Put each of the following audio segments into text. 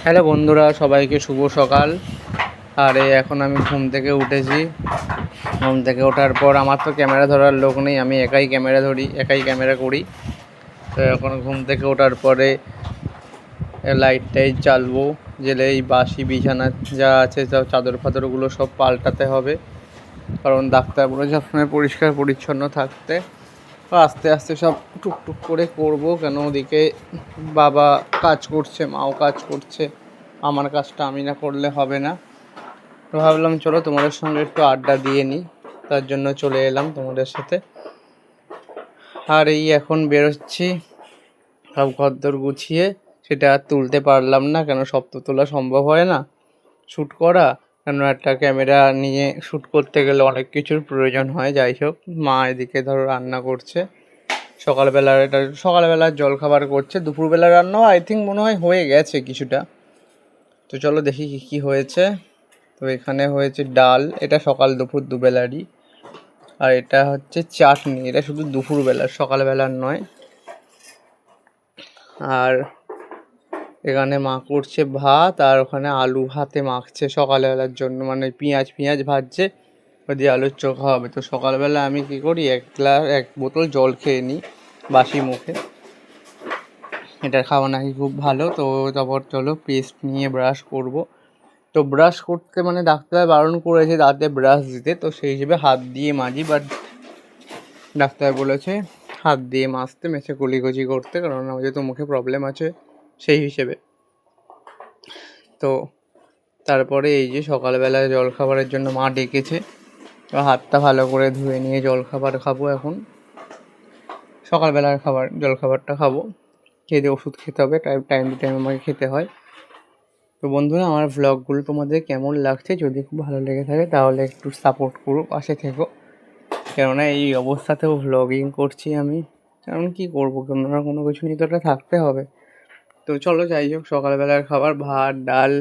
Hello বন্ধুরা, সবাইকে শুভ সকাল। আর এখন আমি ঘুম থেকে উঠেছি। ঘুম থেকে ওঠার পর আমার তো ক্যামেরা ধরার লোক নেই, আমি একাই ক্যামেরা ধরি, একাই ক্যামেরা করি। তো এখন ঘুম থেকে ওঠার পরে লাইটটাই জ্বালবো, জেলে এই বাসি বিছানা যা আছে সব চাদর ফাদরগুলো সব পাল্টাতে হবে, কারণ ডাক্তার বলে সবসময় পরিষ্কার পরিচ্ছন্ন থাকতে। তো আস্তে আস্তে সব টুকটুক করে করব, কেন ওদিকে বাবা কাজ করছে, মাও কাজ করছে, আমার কাজটা আমি না করলে হবে না। তো ভাবলাম চলো তোমাদের সঙ্গে একটু আড্ডা দিয়ে নিই, তার জন্য চলে এলাম তোমাদের সাথে। আর এই এখন বেরোচ্ছি সব ঘরদোর গুছিয়ে, সেটা আর তুলতে পারলাম না, কেন সব তো তোলা সম্ভব হয় না শ্যুট করা, কেন একটা ক্যামেরা নিয়ে শ্যুট করতে গেলে অনেক কিছুর প্রয়োজন হয়। যাই হোক, মা এদিকে ধরো রান্না করছে, সকালবেলার জলখাবার করছে, দুপুরবেলা রান্নাও আই থিঙ্ক মনে হয় হয়ে গেছে কিছুটা। তো চলো দেখি কী কী হয়েছে। তো এখানে হয়েছে ডাল, এটা সকাল দুপুর দুবেলারই। আর এটা হচ্ছে চাটনি, এটা শুধু দুপুরবেলার, সকালবেলার নয়। আর এখানে মা করছে ভাত, আর ওখানে আলু ভাতে মাখছে সকালবেলার জন্য, মানে পেঁয়াজ ভাজছে, ওই আলুর চোখা হবে। তো সকালবেলা আমি কী করি, এক বোতল জল খেয়ে নিই বাসি মুখে, এটা খাওয়া নাকি খুব ভালো। তো তারপর চলো পেস্ট নিয়ে ব্রাশ করব। তো ব্রাশ করতে মানে ডাক্তার বারণ করেছে দাঁতে ব্রাশ দিতে, তো সেই হিসেবে হাত দিয়ে মাজি, বাট ডাক্তার বলেছে হাত দিয়ে মাজতে, মেছে কুলিকুচি করতে, কারণ আমার যেহেতু মুখে প্রবলেম আছে সেই হিসেবে। তো তারপরে এই যে সকালবেলায় জলখাবারের জন্য মা ডেকেছে, তো হাতটা ভালো করে ধুয়ে নিয়ে জলখাবার খাবো। এখন সকালবেলার জলখাবারটা খাবো, খেয়ে দিয়ে ওষুধ খেতে হবে, টাইম টু টাইম আমাকে খেতে হয়। তো বন্ধুরা, আমার ভ্লগগুলো তোমাদের কেমন লাগছে, যদি খুব ভালো লেগে থাকে তাহলে একটু সাপোর্ট করো, পাশে থেকো। কেননা এই অবস্থাতেও ভ্লগিং করছি আমি, কারণ কী করবো, কোনো না কোনো কিছু নিয়ে তো একটা থাকতে হবে। তো চলো, যাই হোক, সকালবেলার খাবার ভাত, ডাল,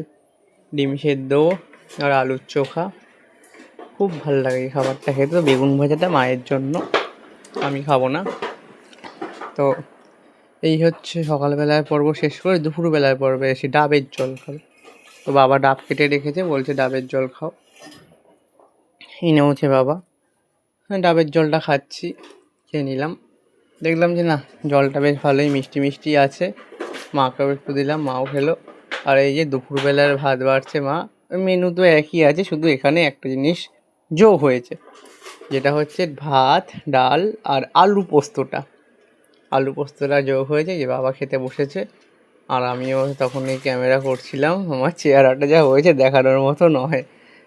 ডিম সেদ্ধ আর আলুর চোখা, খুব ভালো লাগে এই খাবারটা খেতে। তো বেগুন ভাজাটা মায়ের জন্য, আমি খাবো না। তো এই হচ্ছে সকালবেলার পর্ব শেষ করে দুপুরবেলার পর্বে এসে ডাবের জল খাবো। তো বাবা ডাব কেটে রেখেছে, বলছে ডাবের জল খাও, এনেওছে বাবা। ডাবের জলটা খাচ্ছি, খেয়ে নিলাম। দেখলাম যে না, জলটা বেশ ভালোই মিষ্টি মিষ্টি আছে, মাকেও একটু দিলাম, মাও খেলো। আর এই যে দুপুরবেলার ভাত বাড়ছে মা, মেনু তো একই আছে, শুধু এখানে একটা জিনিস যোগ হয়েছে, যেটা হচ্ছে ভাত, ডাল আর আলু পোস্তটা যোগ হয়েছে। যে বাবা খেতে বসেছে, আর আমিও তখন এই ক্যামেরা করছিলাম। আমার চেহারাটা যা হয়েছে দেখানোর মতো নয়,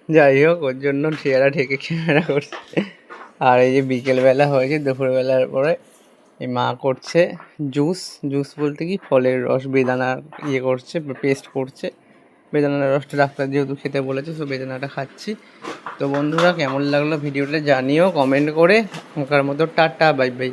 যাই হোক, ওর জন্য চেহারা ঢেকে ক্যামেরা করছে। আর এই যে বিকেলবেলা হয়েছে, দুপুরবেলার পরে এই মা করছে জুস বলতে কি, ফলের রস, বেদানার করছে, পেস্ট করছে। বেদানার রসটা ডাক্তার যেহেতু খেতে বলেছে, সো বেদানাটা খাচ্ছি। তো বন্ধুরা, কেমন লাগলো ভিডিওটা জানিও কমেন্ট করে। ওখার মতো টাটা, বাই বাই।